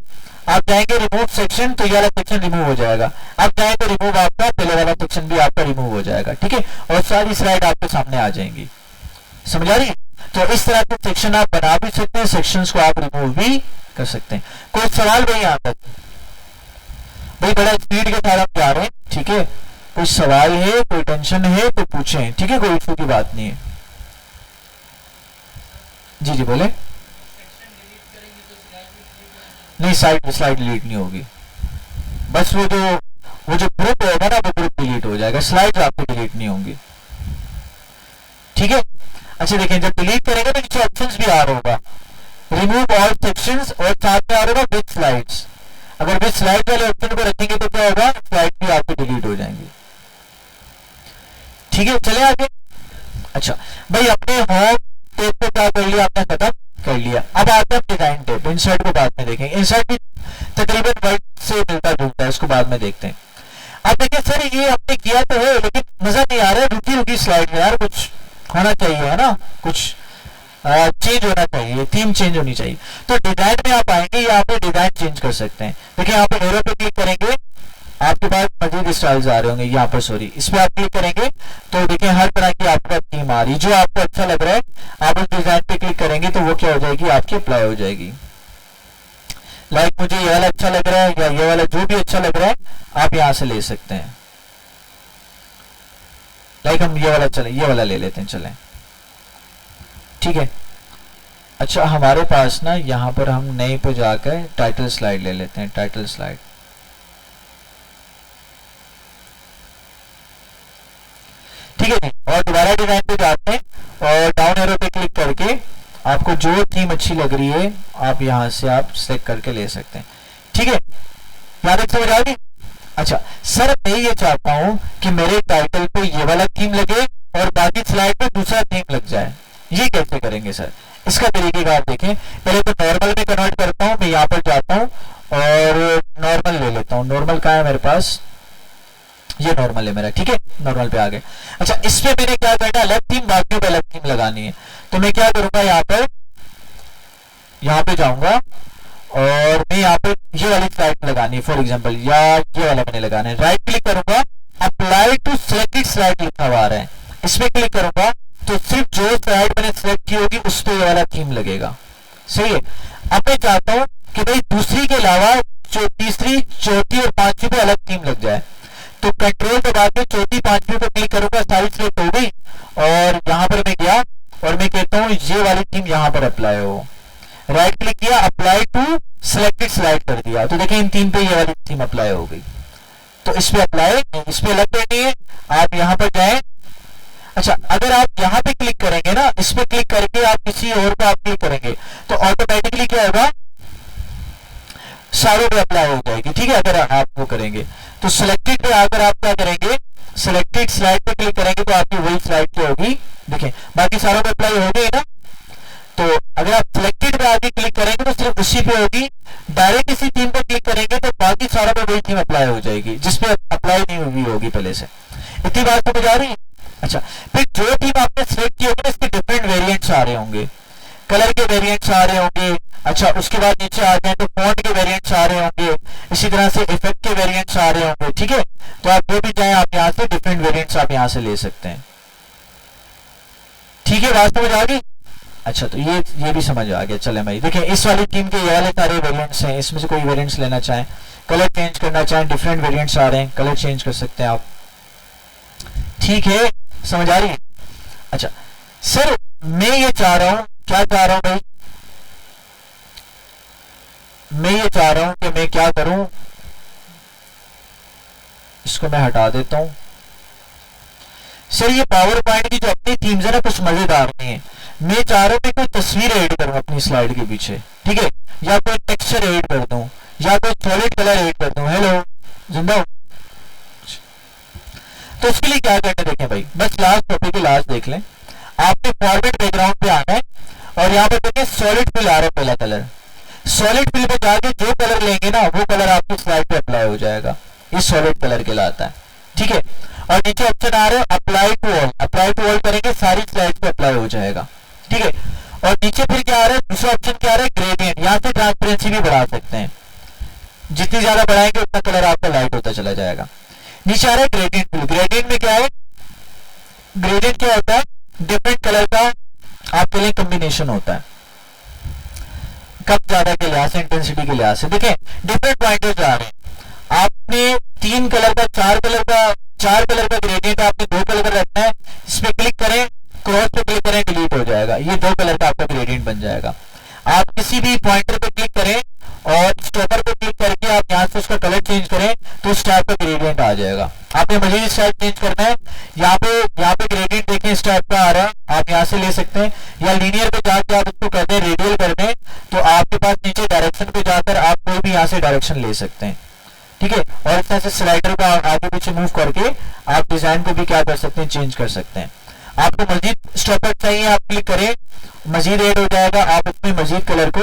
आप जाएंगे रिमूव सेक्शन, तो ये वाला सेक्शन रिमूव हो जाएगा। आप चाहें तो रिमूव आपका पहले वाला सेक्शन भी आपका रिमूव हो जाएगा। ठीक है, और सारी स्लाइड आपके सामने आ जाएंगी। समझ आ रही है? तो इस तरह के सेक्शन आप बना भी सकते हैं, सेक्शंस को आप रिमूव भी कर सकते हैं। कोई सवाल भाई यहाँ तक? भाई बड़ा स्पीड के साथ आप जा रहे हैं, ठीक है, कोई सवाल है, कोई टेंशन है तो पूछें, ठीक है, कोई इशू की बात नहीं है। जी जी बोले। नहीं, स्लाइड डिलीट नहीं होगी, बस वो जो ग्रुप होगा ना वो ग्रुप डिलीट हो जाएगा, स्लाइड आपकी डिलीट नहीं होंगी, ठीक है। अच्छा देखें, जब डिलीट करेंगे तो नीचे ऑप्शंस भी आ रहा होगा, रिमूव ऑल सेक्शंस, और साथ में आ रहा होगा विद स्लाइड्स। अगर विद स्लाइड वाले ऑप्शन को रखेंगे तो क्या होगा, स्लाइड भी आपकी डिलीट हो जाएंगी, ठीक है। चले आगे। अच्छा भाई, अपने होम पेज पे क्या कर लिया आपने, खत्म कर लिया। अब आते हैं डिजाइन टेप, इंसर्ट को बाद में देखेंगे, इंसर्ट भी तकरीबन वर्ड से मिलता जुलता है, इसको बाद में देखते हैं। अब देखिए सर, ये आपने किया तो है लेकिन मजा नहीं आ रहा है, रुकी रुकी स्लाइड में यार, कुछ होना चाहिए है ना, कुछ चेंज होना चाहिए, थीम चेंज होनी चाहिए। तो डिजाइन में आप आएंगे, यहाँ पे डिजाइन चेंज कर सकते हैं। देखिए यहाँ पे एरो पे क्लिक करेंगे, आपके पास मजीद स्टाइल्स आ रहे होंगे, यहाँ पर सॉरी, इस पे आप क्लिक करेंगे तो देखिए हर तरह की आपका थीम आ रही है, जो आपको अच्छा लग रहा है आप उस डिजाइन पे क्लिक करेंगे तो वो क्या हो जाएगी, आपकी अप्लाई हो जाएगी। लाइक मुझे ये वाला अच्छा लग रहा है, या ये वाला जो भी अच्छा लग रहा है आप यहाँ से ले सकते हैं। लाइक हम ये वाला ले लेते हैं, चलें, ठीक है। अच्छा हमारे पास ना यहाँ पर हम नए पे जाकर टाइटल स्लाइड ले लेते हैं, टाइटल स्लाइड, ठीक है। और दोबारा डिजाइन पे जाते हैं और डाउन एरो पे क्लिक करके आपको जो थीम अच्छी लग रही है आप यहां से आप सेलेक्ट करके ले सकते हैं, ठीक है। यहाँ तक समझ आ गई? अच्छा सर, मैं ये चाहता हूं कि मेरे टाइटल पे ये वाला थीम लगे और बाकी स्लाइड पे दूसरा थीम लग जाए, ये कैसे करेंगे सर? इसका तरीकेकार देखें। पहले तो नॉर्मल में कन्वर्ट करता हूं, मैं यहाँ पर जाता हूं और नॉर्मल ले लेता हूं। नॉर्मल कहाँ है मेरे पास, ये नॉर्मल है मेरा, ठीक है, नॉर्मल पे आ गए। अच्छा इस पे मैंने क्या करना है, अलग थीम, बाकी पे अलग थीम लगानी है। तो मैं क्या करूंगा, यहाँ पे जाऊंगा और मैं यहाँ पे ये वाली स्लाइड लगानी है फॉर एग्जांपल, या ये वाला मैंने लगाना है। राइट क्लिक करूंगा, अप्लाई टू सिलेक्टेड स्लाइड लिखा हुआ आ रहा है, इस पे क्लिक करूंगा तो सिर्फ जो स्लाइड मैंने सिलेक्ट की होगी उस पे ये वाला थीम लगेगा, सही है। अब मैं चाहता हूं कि भाई दूसरी के अलावा जो तीसरी, चौथी और पांचवी पे अलग थीम लग जाए, तो कंट्रोल दबा के चौथी पांचवी पे क्लिक करूंगा, सारी सिलेक्ट हो गई और यहां पर मैं गया और मैं कहता हूं ये वाली थीम यहां पर अप्लाई हो। राइट क्लिक किया, अप्लाई टू सिलेक्टेड स्लाइड कर दिया, तो देखिए इन तीन पे ये वाली थीम अप्लाई हो गई। तो इस पे अप्लाई, इस पे अलग करनी है, आप यहां पर जाएं। अच्छा अगर आप यहां पे क्लिक करेंगे ना, इस पे क्लिक करके आप किसी और पे आप क्लिक करेंगे तो ऑटोमेटिकली क्या होगा, सारों पे अप्लाई हो जाएगी, ठीक है। अगर आप वो करेंगे तो सिलेक्टेड पे आकर आप क्या करेंगे, सिलेक्टेड स्लाइड पे क्लिक करेंगे तो आपकी वही स्लाइड क्या होगी, देखें बाकी सारों पे अप्लाई हो गई ना। तो अगर आप सिलेक्टेड पे आगे क्लिक करेंगे तो सिर्फ उसी पे होगी, डायरेक्ट किसी थीम पे क्लिक करेंगे तो बाकी सारों पे वही थीम अप्लाई हो जाएगी जिसपे अप्लाई नहीं हुई होगी पहले से। इतनी बात समझ आ रही है? अच्छा फिर जो थीम आपने सिलेक्ट की होगी इसके डिफरेंट वेरिएंट्स आ रहे होंगे, कलर के वेरिएंट्स आ रहे होंगे। अच्छा उसके बाद नीचे आ जाए तो फॉन्ट के वेरिएंट्स आ रहे होंगे, इसी तरह से इफेक्ट के वेरिएंट्स आ रहे होंगे, ठीक है। तो आप जो भी चाहें आप यहाँ से डिफरेंट वेरिएंट्स आप यहाँ से ले सकते हैं, ठीक है। बात समझ आ गई? अच्छा तो ये भी समझ आ गया। चले भाई देखिए इस वाली थीम के ये वाले सारे वेरिएंट्स हैं, इसमें से कोई वेरिएंट्स लेना चाहें, कलर चेंज करना चाहें, डिफरेंट वेरिएंट्स आ रहे हैं, कलर चेंज कर सकते हैं आप, ठीक है। समझ आ रही है? अच्छा सर मैं ये चाह रहा हूं, क्या चाह रहा हूं भाई, मैं ये चाह रहा हूं कि मैं क्या करूं, इसको मैं हटा देता हूं। सर ये पावर पॉइंट की जो अपनी थीम्स है ना कुछ मजेदार नहीं है। मैं चाह रहा हूं कि कोई तस्वीर ऐड करूं अपनी स्लाइड के पीछे, ठीक है, या कोई टेक्सचर ऐड कर दूं, या कोई सॉलिड कलर ऐड कर दूं। हेलो जिंदा हो? तो उसके लिए क्या करना देखें भाई, बस लास्ट टॉपिक की लास्ट देख लें। आपने फॉर्मेट बैकग्राउंड पे आना है और यहाँ पर देखिए सॉलिड फिल आ रहा है, पहला कलर सॉलिड फिल पे जाके जो कलर लेंगे ना वो कलर आपकी स्लाइड पे अप्लाई हो जाएगा, ये सॉलिड कलर कहलाता है, ठीक है। और नीचे ऑप्शन आ रहा है apply to all, apply to all करेंगे सारी स्लाइड पे अप्लाई हो जाएगा, ठीक है। और नीचे फिर क्या आ रहा है, दूसरा ऑप्शन क्या आ रहा है ग्रेडियंट, यहाँ से ट्रांसपेरेंसी भी बढ़ा सकते हैं, जितनी ज्यादा बढ़ाएंगे उतना कलर आपका लाइट होता चला जाएगा। नीचे आ रहा है ग्रेडियंट फिल, ग्रेडियंट में क्या है, ग्रेडियंट क्या होता है, डिफरेंट कलर का आप पहले डायरेक्शन होता है, कब ज्यादा के लिहाज से, इंटेंसिटी के लिहाज से। देखिए डिफरेंट पॉइंटर्स आ रहे हैं, आपने 3 कलर का 4 कलर का ग्रेडियंट आपने 2 कलर का रखना है, इस पे क्लिक करें, क्रॉस पे क्लिक करें, डिलीट हो जाएगा, ये 2 कलर का आपका ग्रेडियंट बन जाएगा। आप किसी भी पॉइंटर पे क्लिक करें और स्टॉपर पे क्लिक करके आप यहाँ से उसका कलर चेंज करें तो इस टाइप का ग्रेडियंट आ जाएगा। आपने मजीद स्टाइल चेंज करना है, यहाँ पे ग्रेडियंट देखें इस टाइप का आ रहा है, आप यहाँ से ले सकते हैं, या लीनियर पे जाकर आप इसको कर दें रेडियल कर दें तो आपके पास नीचे डायरेक्शन पे जाकर आप कोई भी यहाँ से डायरेक्शन ले सकते हैं, ठीक है। और इस तरह से स्लाइडर को आगे पीछे मूव करके आप डिजाइन को भी क्या कर सकते हैं, चेंज कर सकते हैं। आपको मजीद स्टॉपर चाहिए, आप क्लिक करें, मजीद ऐड हो जाएगा, आप उसमें मजीद कलर को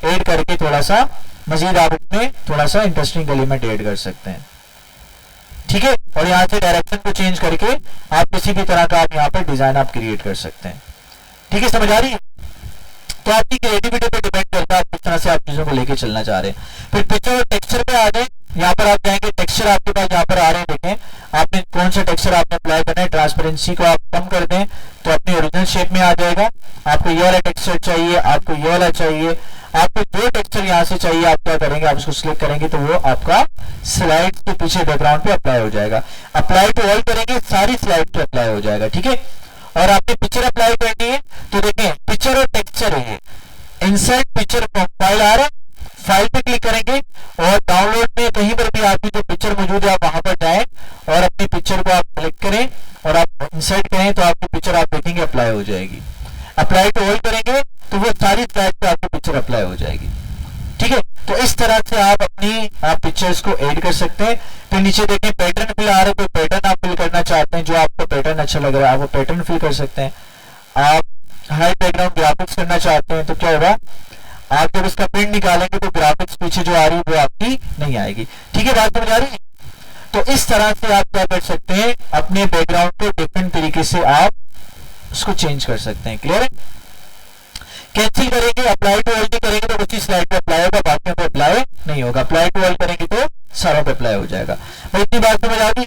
ऐड करके थोड़ा सा मजीद आप उसमें थोड़ा सा इंटरेस्टिंग एलिमेंट ऐड कर सकते हैं, ठीक है। और यहाँ से डायरेक्शन को चेंज करके आप किसी भी तरह का आप यहाँ पर डिजाइन आप क्रिएट कर सकते हैं, ठीक है, समझ आ रही है। तो आपकी क्रिएटिविटी पे डिपेंड करता है किस तरह से आप चीजों को लेके चलना चाह रहे हैं। फिर पिक्चर और टेक्सचर पे आ जाए, यहाँ पर आप जाएंगे, टेक्सचर आपके पास यहाँ पर आ रहे हैं, देखें आपने कौन सा टेक्सचर आपने अप्लाई करना है, ट्रांसपेरेंसी को आप कम कर दें तो अपनी ओरिजिनल शेप में आ जाएगा। आपको ये वाला टेक्सचर चाहिए, आपको ये वाला चाहिए, आपको जो टेक्सचर यहाँ से चाहिए आप क्या करेंगे, आप उसको सिलेक्ट करेंगे तो वो आपका स्लाइड के पीछे बैकग्राउंड पे अप्लाई हो जाएगा। अप्लाई टू ऑल करेंगे, सारी स्लाइड पे अप्लाई हो जाएगा, ठीक है। और आपने पिक्चर अप्लाई करनी है तो देखें पिक्चर और टेक्सचर है, इंसर्ट पिक्चर फाइल आ रहा है, फाइल पे क्लिक करेंगे और डाउनलोड में कहीं पर भी आपकी जो पिक्चर मौजूद है आप वहां पर जाएं और अपनी पिक्चर को आप क्लिक करें और आप इंसर्ट करें तो आपकी पिक्चर आप देखेंगे अप्लाई हो जाएगी। अप्लाई टू ऑल करेंगे तो वो सारी स्लाइड पे आपकी पिक्चर अप्लाई हो जाएगी, ठीक है। तो इस तरह से आप अपनी पिक्चर्स को ऐड कर सकते हैं। फिर नीचे देखें पैटर्न फिल आ रहा है, तो पैटर्न आप फिल करना चाहते हैं, जो आपको पैटर्न अच्छा लग रहा है आप वो पैटर्न फिल कर सकते हैं। आप हाई बैकग्राउंड ग्राफिक्स करना चाहते हैं तो क्या होगा, आप जब इसका प्रिंट निकालेंगे तो ग्राफिक्स पीछे जो आ रही है वो आपकी नहीं आएगी, ठीक है, बात समझ आ रही है। तो इस तरह से आप क्या कर सकते हैं, अपने बैकग्राउंड को डिफरेंट तरीके से आप उसको चेंज कर सकते हैं, क्लियर है। कैंसिल करेंगे, अप्लाई टू ऑल करेंगे तो उसी स्लाइड पे अप्लाई होगा, बाकी पे अप्लाई नहीं होगा। अप्लाई टू ऑल करेंगे तो सारों पे अप्लाई हो जाएगा। भाई इतनी बात समझ आ गई।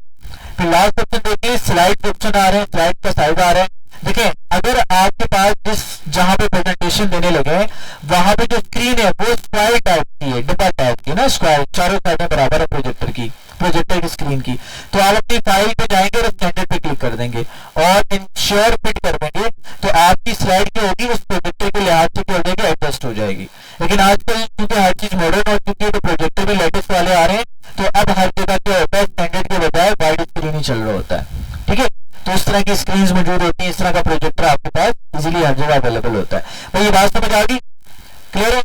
फिर लास्ट ऑप्शन देखिए, स्लाइड ऑप्शन आ रहे हैं, स्लाइड का साइड आ रहा है। देखिए अगर आपके पास जिस जहां पे प्रेजेंटेशन देने लगे हैं वहां पे जो स्क्रीन है वो स्क्वायर टाइप की है, डिब्बा टाइप की ना, स्क्वायर चारों साइडें बराबर है प्रोजेक्टर की स्क्रीन की, तो आप अपनी फाइल पे जाएंगे और स्टैंडर्ड पे क्लिक कर देंगे और इंश्योर फिट कर देंगे तो आपकी स्लाइड जो होगी उस प्रोजेक्टर के लिहाज से क्या हो जाएगी, एडजस्ट हो जाएगी। लेकिन आजकल क्योंकि हर चीज मॉडर्न हो चुकी है तो प्रोजेक्टर भी लेटेस्ट वाले आ रहे हैं, तो अब हर जगह क्या होता है, स्टैंडर्ड के बजाय वाइड स्क्रीन ही चल रहा होता है, ठीक है। तो इस तरह की स्क्रीन मौजूद होती है, इस तरह का प्रोजेक्टर आपके पास इजीली हर जगह अवेलेबल होता है। भाई ये बात समझ आ गई, क्लियर है,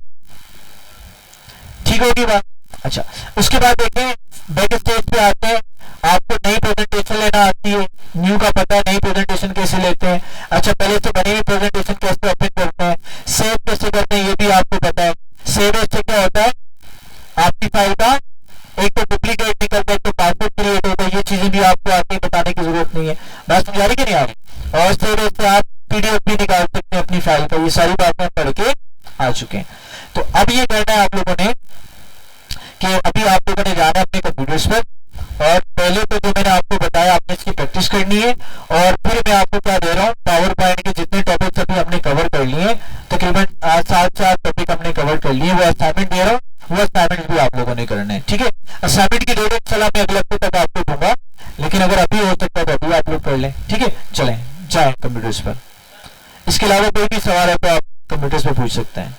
ठीक होगी बात। अच्छा, उसके बाद देखें बैक स्टेज पे आते हैं, आपको नई प्रेजेंटेशन लेना आती है, न्यू का पता है नई प्रेजेंटेशन कैसे लेते हैं। अच्छा, पहले से बनी हुई प्रेजेंटेशन कैसे ओपन करते हैं, सेव कैसे करते हैं ये भी आपको पता है। सेव से क्या होता है, आपकी फाइल का एक तो डुप्लीकेट निकलता है, तो पासवर्ड क्रिएट होता है, ये चीजें भी आपको आगे बताने की जरूरत नहीं है, बात समझ आ रही कि नहीं आ रही। और सेव से आप पीडीएफ भी निकाल सकते हैं अपनी फाइल का, ये सारी बातें पढ़ के आ चुके हैं। तो अब ये करना है आप लोगों ने कि अभी आप लोगों ने जाना है अपने कंप्यूटर्स पर और पहले तो जो मैंने आपको बताया आपने इसकी प्रैक्टिस करनी है और फिर मैं आपको क्या दे रहा हूँ, पावर पॉइंट के जितने टॉपिक्स अभी हमने कवर कर लिए, तकरीबन 7 टॉपिक हमने कवर कर लिए, वो असाइनमेंट दे रहा हूँ, वो असाइनमेंट भी आप लोगों ने करना है, ठीक है। असाइनमेंट की डेट इंशाल्लाह मैं अगले हफ्ते तक आपको दूंगा, लेकिन अगर अभी हो सकता है तो अभी आप लोग कर लें, ठीक है। चलें जाए कंप्यूटर्स पर, इसके अलावा कोई भी सवाल है तो आप कंप्यूटर्स पर पूछ सकते हैं।